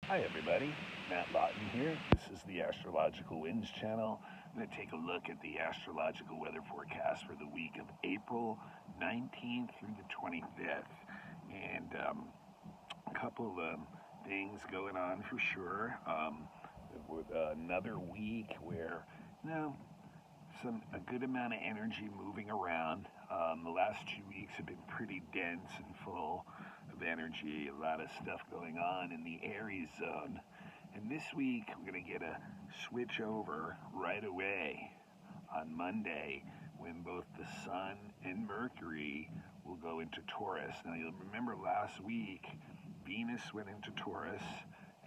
Hi everybody, Matt Lawton here. This is the Astrological Winds channel. I'm going to take a look at the astrological weather forecast for the week of April 19th through the 25th. And a couple of things going on for sure. With another week where, a good amount of energy moving around. The last 2 weeks have been pretty dense and full of energy, a lot of stuff going on in the Aries zone. And this week we're going to get a switch over right away on Monday when both the Sun and Mercury will go into Taurus. Now you'll remember last week Venus went into Taurus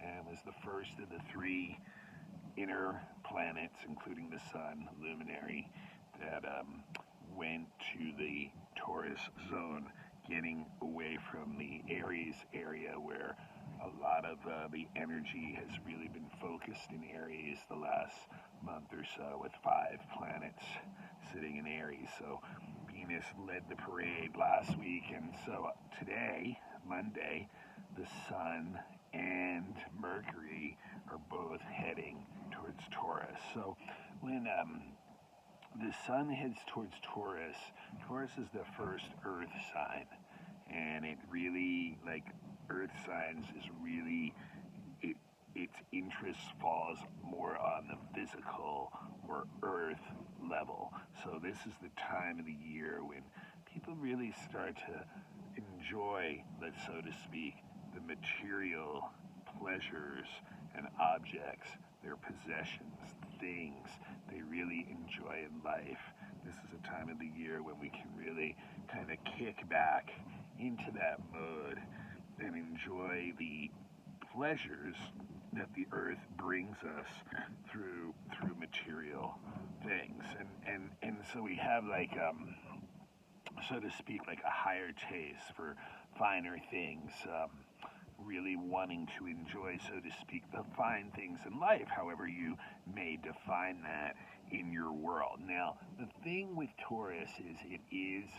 and was the first of the three inner planets, including the Sun, luminary, that went to the Taurus zone, getting away from the Aries area where a lot of the energy has really been focused in Aries the last month or so, with 5 planets sitting in Aries. So Venus led the parade last week, and so today, Monday, the Sun and Mercury are both heading towards Taurus. So when the Sun heads towards Taurus, Taurus is the first Earth sign, and it really, like Earth signs, is really, its interest falls more on the physical or Earth level. So this is the time of the year when people really start to enjoy, so to speak, the material pleasures and objects, their possessions, things they really enjoy in life. This is a time of the year when we can really kind of kick back into that mode and enjoy the pleasures that the earth brings us through material things. And so we have so to speak, like a higher taste for finer things, really wanting to enjoy, so to speak, the fine things in life, however you may define that in your world. Now, the thing with Taurus is it is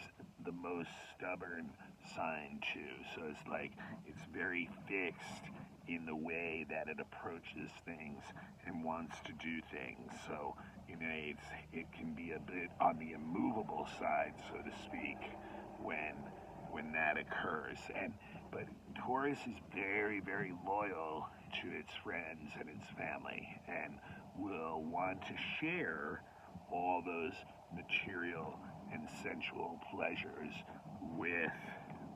the most stubborn sign too. So it's very fixed in the way that it approaches things and wants to do things. So, it can be a bit on the immovable side, so to speak, when that occurs. But Taurus is very, very loyal to its friends and its family, and will want to share all those material and sensual pleasures with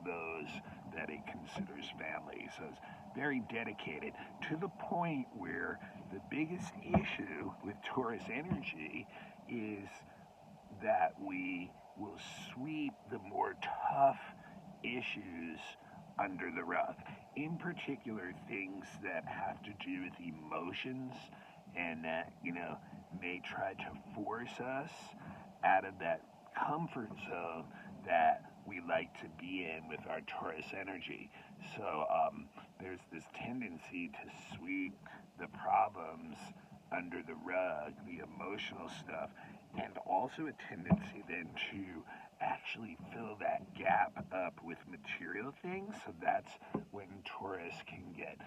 those that it considers family. So it's very dedicated, to the point where the biggest issue with Taurus energy is that we will sweep the more tough issues under the rug. In particular, things that have to do with emotions and that, may try to force us out of that comfort zone that we like to be in with our Taurus energy. So there's this tendency to sweep the problems under the rug, the emotional stuff, and also a tendency then to actually fill that gap up with material things. So that's when Taurus can get,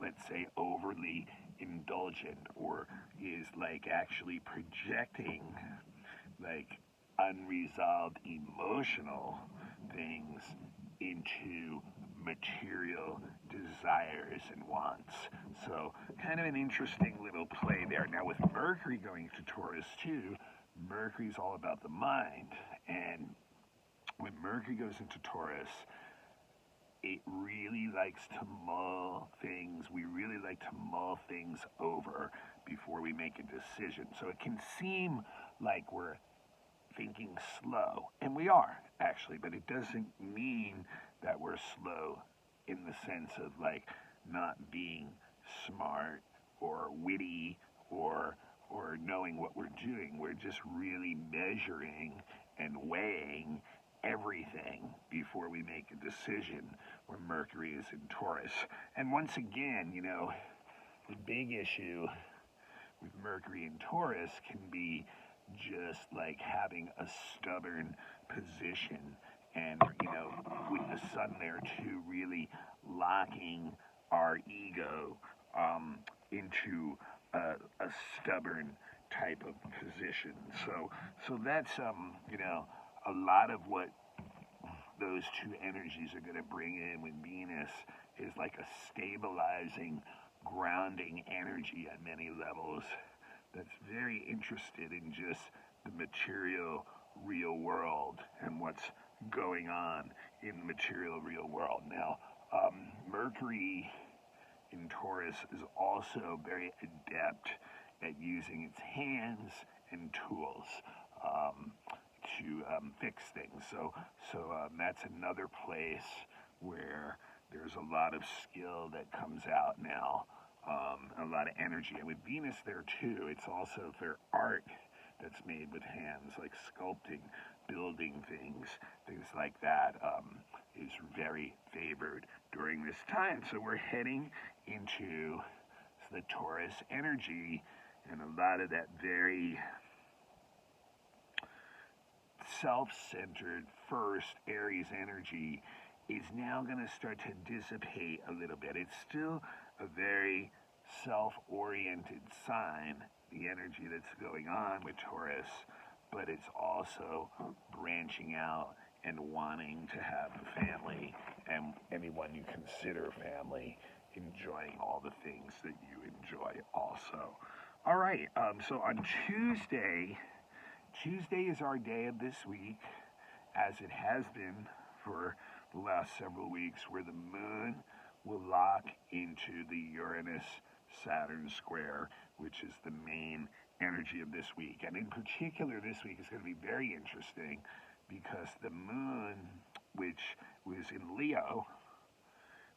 let's say, overly indulgent, or is actually projecting unresolved emotional things into material desires and wants. So kind of an interesting little play there. Now with Mercury going to Taurus too, Mercury's all about the mind, and when Mercury goes into Taurus, it really likes to mull things. We really like to mull things over before we make a decision. So it can seem like we're thinking slow, and we are actually, but it doesn't mean that we're slow in the sense of not being smart or witty or knowing what we're doing. We're just really measuring and weighing everything before we make a decision when Mercury is in Taurus. And once again, the big issue with Mercury in Taurus can be just having a stubborn position, and with the Sun there too, really locking our ego into a stubborn type of position. So that's a lot of what those two energies are going to bring in with Venus is like a stabilizing, grounding energy at many levels that's very interested in just the material real world and what's going on in the material real world. Now, Mercury in Taurus is also very adept at using its hands and tools to fix things. So that's another place where there's a lot of skill that comes out now, a lot of energy. And with Venus there too, it's also their art that's made with hands, like sculpting, building things like that, is very favored during this time. So we're heading into the Taurus energy, and a lot of that very self-centered first Aries energy is now going to start to dissipate a little bit. It's still a very self-oriented sign, the energy that's going on with Taurus, but it's also branching out and wanting to have a family, and anyone you consider family enjoying all the things that you enjoy also. All right, so on Tuesday is our day of this week, as it has been for the last several weeks, where the moon will lock into the Uranus Saturn Square, which is the main energy of this week. And in particular, this week is going to be very interesting because the moon, which was in Leo,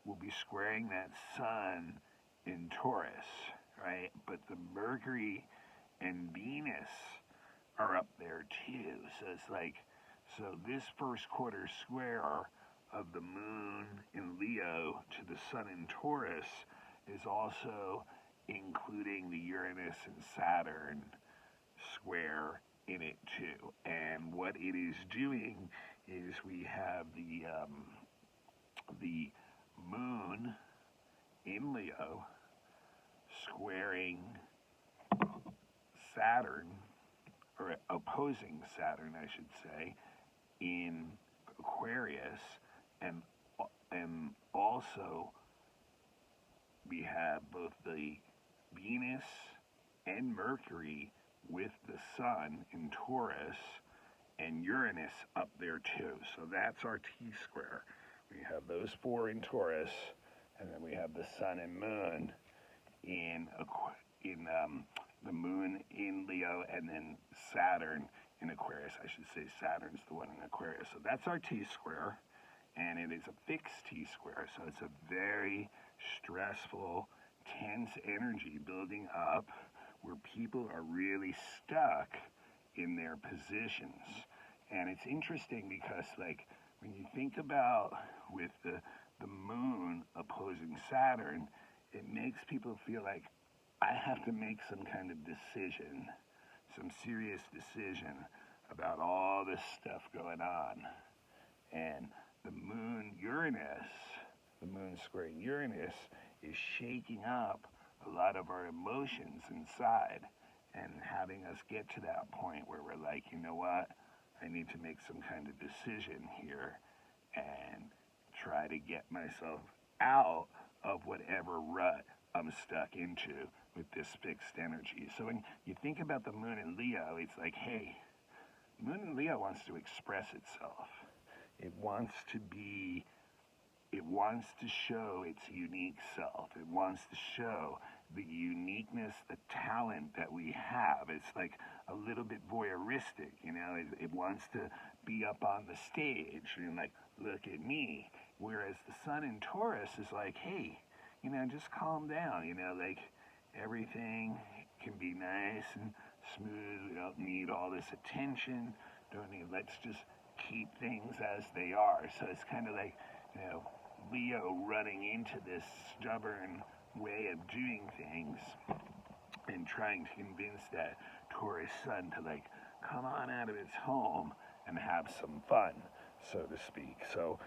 will be squaring that sun in Taurus, right? But the Mercury and Venus are up there too. So it's like, so this first quarter square of the moon in Leo to the sun in Taurus is also including the Uranus and Saturn square in it too. And what it is doing is we have the moon in Leo squaring Saturn, or opposing Saturn, I should say, in Aquarius, and also we have both the Venus and Mercury with the sun in Taurus and Uranus up there too. So that's our T-square. We have those four in Taurus, and then we have the sun and moon in the moon in Leo, and then Saturn in Aquarius. I should say Saturn's the one in Aquarius. So that's our T-square, and it is a fixed T-square. So it's a very stressful, tense energy building up where people are really stuck in their positions. And it's interesting because, like, when you think about with the moon opposing Saturn, it makes people feel like I have to make some kind of decision, some serious decision about all this stuff going on. And the moon Uranus, the moon squaring Uranus, is shaking up a lot of our emotions inside and having us get to that point where we're like, you know what, I need to make some kind of decision here and try to get myself out of whatever rut I'm stuck into with this fixed energy. So when you think about the moon in Leo, it's like, hey, the moon in Leo wants to express itself. It wants to show its unique self. It wants to show the uniqueness, the talent that we have. It's like a little bit voyeuristic, you know. It wants to be up on the stage and like, look at me. Whereas the sun in Taurus is like, hey, you know, just calm down, you know, like everything can be nice and smooth. We don't need all this attention. Let's just keep things as they are. So it's kind of like, you know, Leo running into this stubborn way of doing things and trying to convince that Taurus sun to like come on out of its home and have some fun, so to speak. So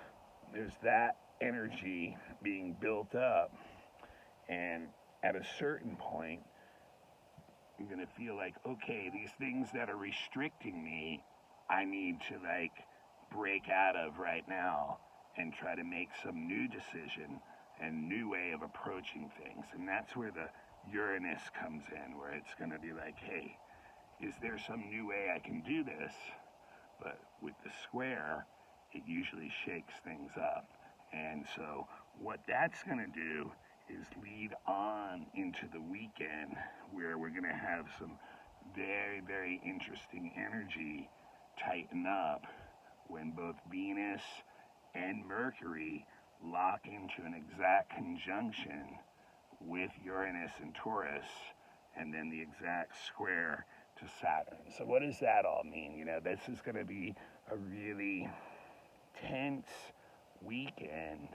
there's that energy being built up And at a certain point, I'm going to feel like, okay, these things that are restricting me, I need to like break out of right now and try to make some new decision and new way of approaching things. And that's where the Uranus comes in, where it's going to be like, hey, is there some new way I can do this? But with the square, it usually shakes things up. And so what that's going to do is lead on into the weekend, where we're going to have some very, very interesting energy tighten up when both Venus and Mercury lock into an exact conjunction with Uranus and Taurus, and then the exact square to Saturn. So what does that all mean? You know, this is going to be a really tense weekend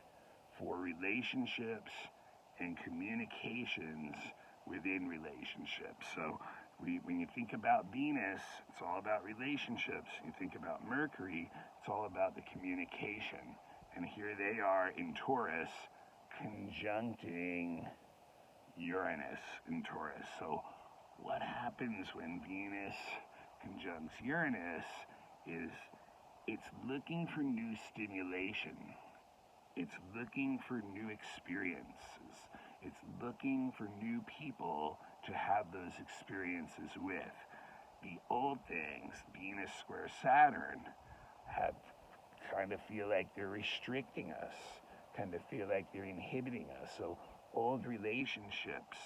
for relationships and communications within relationships. So when you think about Venus, it's all about relationships. You think about Mercury, it's all about the communication. And here they are in Taurus, conjuncting Uranus in Taurus. So what happens when Venus conjuncts Uranus is it's looking for new stimulation. It's looking for new experiences. It's looking for new people to have those experiences with. The old things, Venus square Saturn, have kind of feel like they're restricting us, kind of feel like they're inhibiting us. So old relationships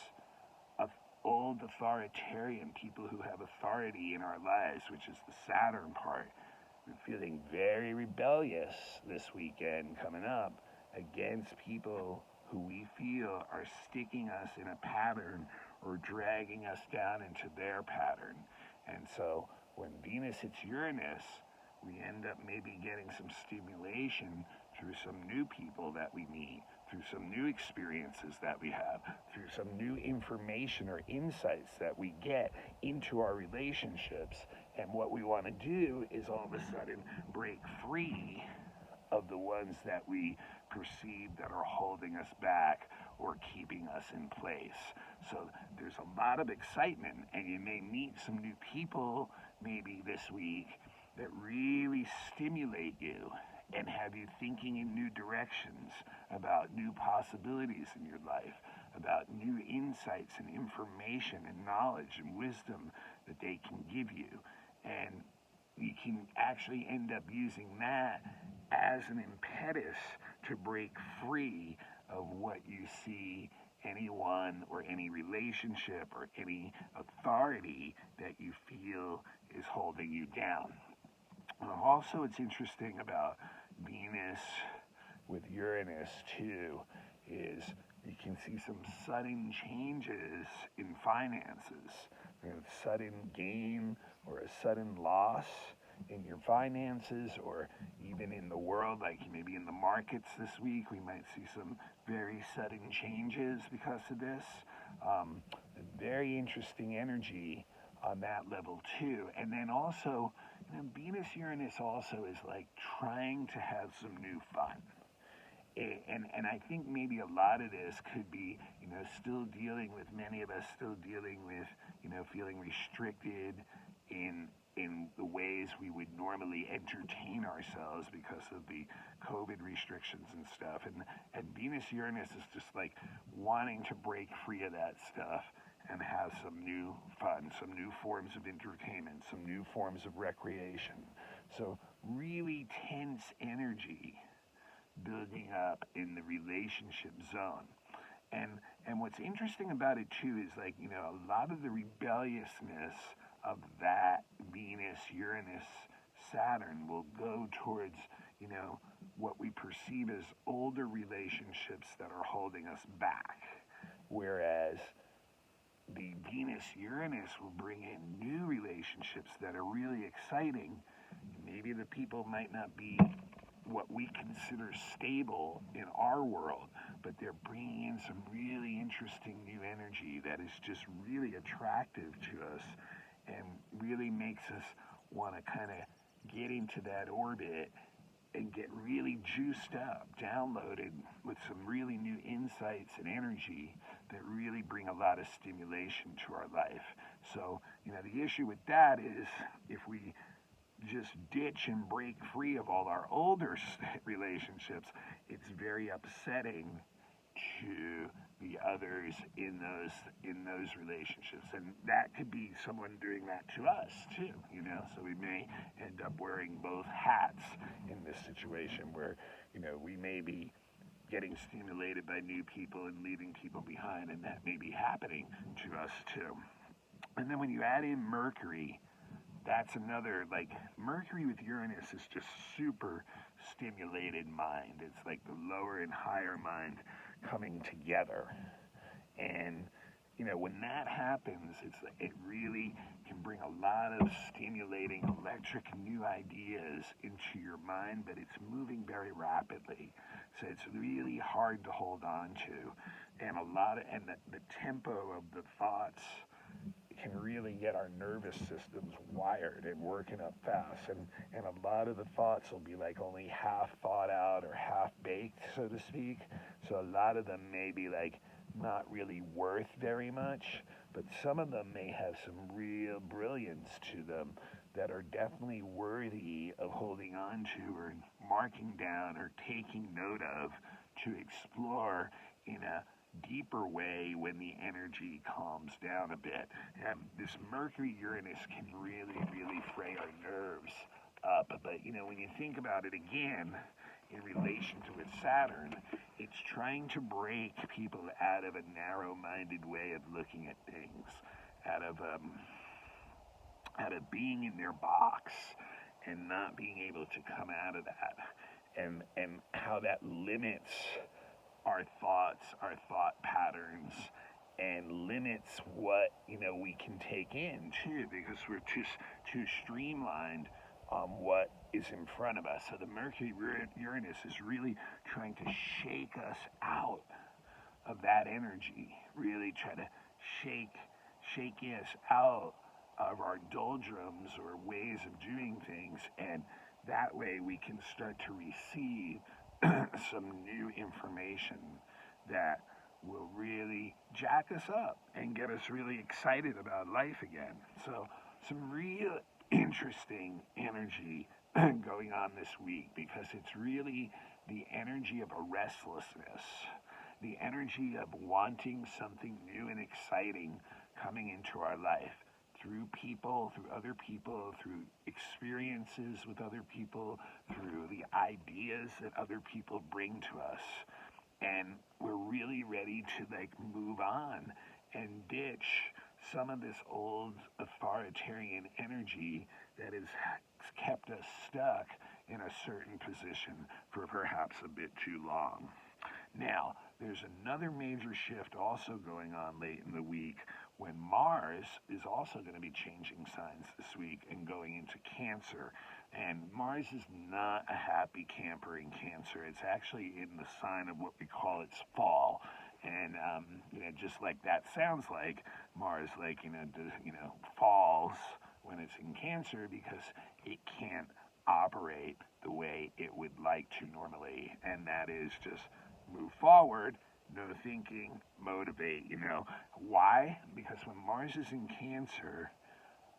of old authoritarian people who have authority in our lives, which is the Saturn part, we're feeling very rebellious this weekend coming up against people who we feel are sticking us in a pattern or dragging us down into their pattern. And so when Venus hits Uranus, we end up maybe getting some stimulation through some new people that we meet, through some new experiences that we have, through some new information or insights that we get into our relationships. And what we want to do is all of a sudden break free of the ones that we perceive that are holding us back or keeping us in place. So there's a lot of excitement, and you may meet some new people maybe this week that really stimulate you and have you thinking in new directions about new possibilities in your life, about new insights and information and knowledge and wisdom that they can give you. And you can actually end up using that as an impetus to break free of what you see anyone or any relationship or any authority that you feel is holding you down. Also, it's interesting about Venus with Uranus too is you can see some sudden changes in finances, a sudden gain or a sudden loss in your finances, or even in the world, like maybe in the markets this week, we might see some very sudden changes because of this. Very interesting energy on that level too. And then also, Venus Uranus also is like trying to have some new fun. And I think maybe a lot of this could be, still dealing with, many of us still dealing with, feeling restricted in the ways we would normally entertain ourselves because of the COVID restrictions and stuff. And Venus Uranus is just like wanting to break free of that stuff and have some new fun, some new forms of entertainment, some new forms of recreation. So really tense energy building up in the relationship zone. And what's interesting about it too is like, a lot of the rebelliousness of that Venus, Uranus, Saturn will go towards, what we perceive as older relationships that are holding us back. Whereas the Venus, Uranus will bring in new relationships that are really exciting. Maybe the people might not be what we consider stable in our world, but they're bringing in some really interesting new energy that is just really attractive to us and really makes us want to kind of get into that orbit and get really juiced up, downloaded with some really new insights and energy that really bring a lot of stimulation to our life. So, the issue with that is if we just ditch and break free of all our older relationships, it's very upsetting to the others in those relationships, and that could be someone doing that to us too. So we may end up wearing both hats in this situation where we may be getting stimulated by new people and leaving people behind, and that may be happening to us too. And then when you add in Mercury, that's another, Mercury with Uranus is just super stimulated mind. It's like the lower and higher mind coming together. And, when that happens, it really can bring a lot of stimulating electric new ideas into your mind, but it's moving very rapidly. So it's really hard to hold on to. And the tempo of the thoughts can really get our nervous systems wired and working up fast. And a lot of the thoughts will be like only half thought out or half baked, so to speak. So a lot of them may be not really worth very much, but some of them may have some real brilliance to them that are definitely worthy of holding on to or marking down or taking note of to explore in a deeper way when the energy calms down a bit. And this Mercury-Uranus can really, really fray our nerves up. But, when you think about it again, in relation to its Saturn, it's trying to break people out of a narrow-minded way of looking at things, out of being in their box and not being able to come out of that, and how that limits our thoughts, our thought patterns, and limits what we can take in too, because we're too streamlined on what is in front of us. So the Mercury-Uranus is really trying to shake us out of that energy, really try to shake us out of our doldrums or ways of doing things, and that way we can start to receive some new information that will really jack us up and get us really excited about life again. So some real interesting energy going on this week, because it's really the energy of a restlessness, the energy of wanting something new and exciting coming into our life through people, through other people, through experiences with other people, through the ideas that other people bring to us. And we're really ready to move on and ditch some of this old authoritarian energy that has kept us stuck in a certain position for perhaps a bit too long. Now, there's another major shift also going on late in the week when Mars is also going to be changing signs this week and going into Cancer. And Mars is not a happy camper in Cancer. It's actually in the sign of what we call its fall. And, just like that sounds like, Mars, falls when it's in Cancer because it can't operate the way it would like to normally. And that is just move forward, no thinking, motivate, Why? Because when Mars is in Cancer,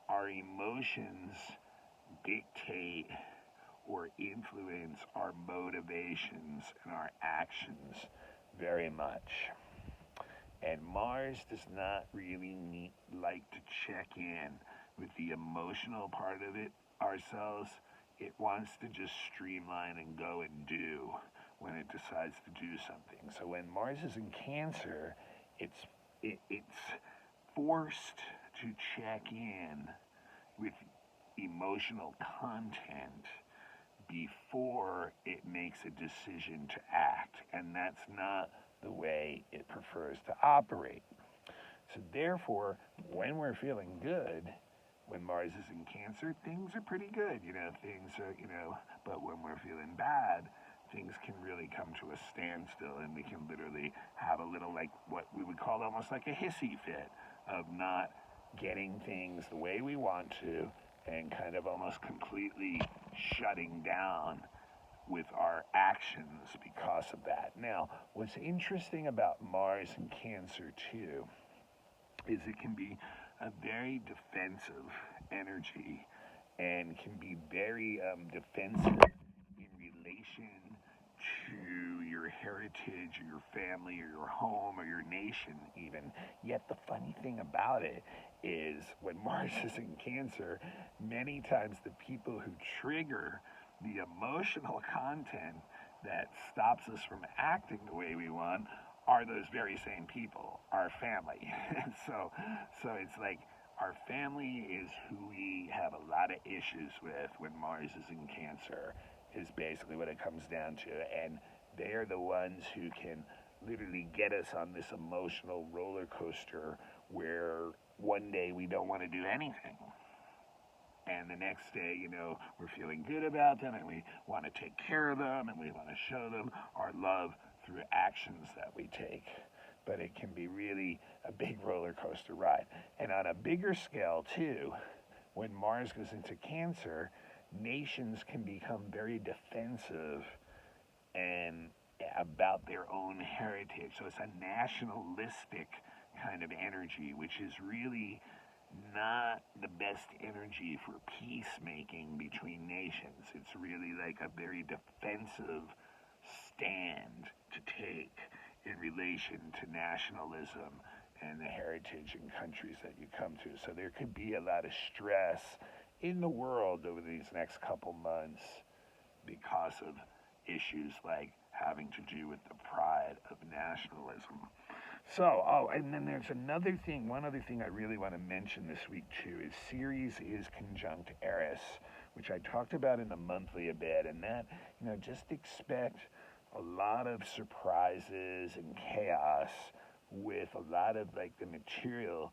our emotions dictate or influence our motivations and our actions very much. And Mars does not really like to check in with the emotional part of it ourselves. It wants to just streamline and go and do when it decides to do something. So when Mars is in Cancer, it's forced to check in with emotional content before it makes a decision to act, and that's not the way it prefers to operate. So therefore, when we're feeling good, when Mars is in Cancer, things are pretty good, things are, but when we're feeling bad, things can really come to a standstill, and we can literally have a little, what we would call almost like a hissy fit of not getting things the way we want to, and kind of almost completely shutting down with our actions because of that. Now, what's interesting about Mars in Cancer too is it can be a very defensive energy and can be very defensive in relation to your heritage or your family or your home or your nation even. Yet the funny thing about it is when Mars is in Cancer, many times the people who trigger the emotional content that stops us from acting the way we want are those very same people, our family. so it's like our family is who we have a lot of issues with when Mars is in Cancer, is basically what it comes down to. And they're the ones who can literally get us on this emotional roller coaster where one day we don't want to do anything. And the next day, we're feeling good about them and we want to take care of them and we want to show them our love through actions that we take. But it can be really a big roller coaster ride. And on a bigger scale, too, when Mars goes into Cancer, nations can become very defensive and about their own heritage. So it's a nationalistic kind of energy, which is really not the best energy for peacemaking between nations. It's really like a very defensive stand to take in relation to nationalism and the heritage and countries that you come to. So there could be a lot of stress in the world over these next couple months because of issues like having to do with the pride of nationalism. So, and then there's another thing, one other thing I really want to mention this week too is Ceres is conjunct Eris, which I talked about in the monthly a bit, and that, just expect a lot of surprises and chaos with a lot of like the material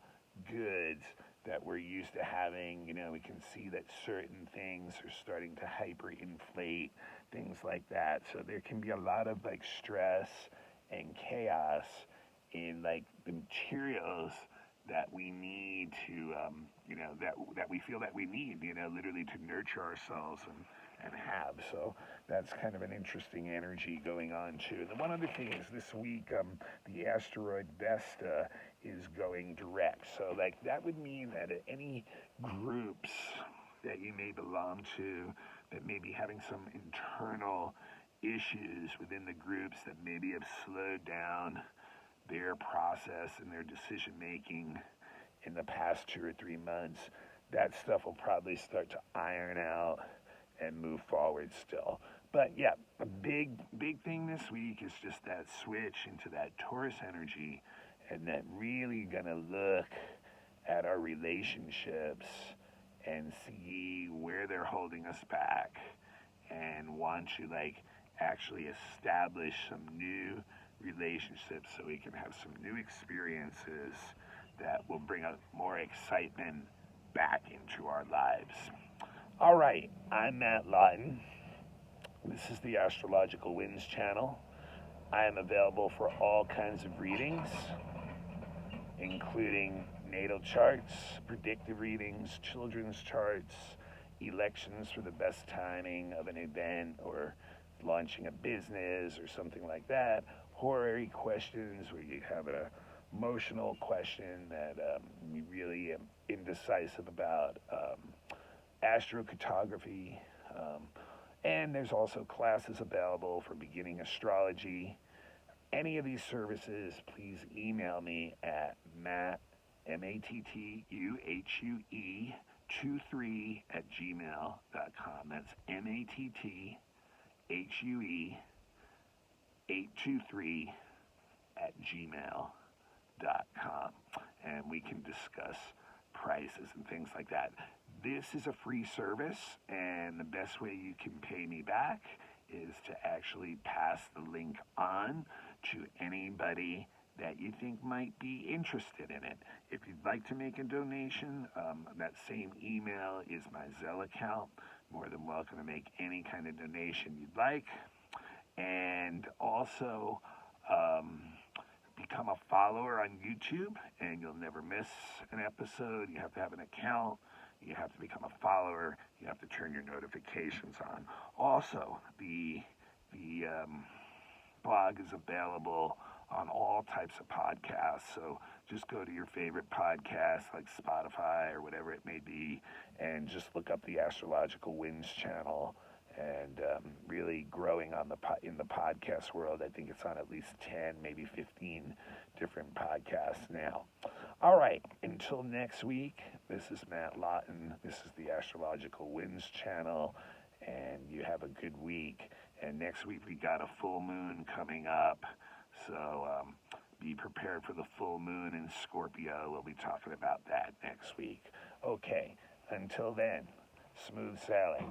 goods that we're used to having. We can see that certain things are starting to hyperinflate, things like that. So there can be a lot of like stress and chaos in like the materials that we need to, that we feel that we need, literally to nurture ourselves and have. So that's kind of an interesting energy going on too. And the one other thing is this week, the asteroid Vesta is going direct. So like that would mean that any groups that you may belong to that may be having some internal issues within the groups that maybe have slowed down their process and their decision making in the past 2 or 3 months, that stuff will probably start to iron out and move forward still. But yeah, a big thing this week is just that switch into that Taurus energy, and that really gonna look at our relationships and see where they're holding us back and want to like actually establish some new relationships so we can have some new experiences that will bring more excitement back into our lives. All right, I'm Matt Lawton. This is the Astrological Winds channel. I am available for all kinds of readings, including natal charts, predictive readings, children's charts, elections for the best timing of an event or launching a business or something like that, horary questions where you have an emotional question that you really am indecisive about, astrocartography, and there's also classes available for beginning astrology. Any of these services, please email me at Matt, MATTUHUE 23@gmail.com. That's MATTHUE 823@gmail.com, and we can discuss prices and things like that. This is a free service, and the best way you can pay me back is to actually pass the link on to anybody that you think might be interested in it. If you'd like to make a donation, that same email is my Zelle account. More than welcome to make any kind of donation you'd like. And also become a follower on YouTube, and you'll never miss an episode. You have to have an account, You have to become a follower. You have to turn your notifications on. Also, the blog is available on all types of podcasts. So just go to your favorite podcast like Spotify or whatever it may be, and just look up the Astrological Winds channel. And really growing on in the podcast world. I think it's on at least 10, maybe 15 different podcasts now. All right, until next week, this is Matt Lawton. This is the Astrological Winds channel, and you have a good week. And next week we got a full moon coming up, so be prepared for the full moon in Scorpio. We'll be talking about that next week. Okay, until then, smooth sailing.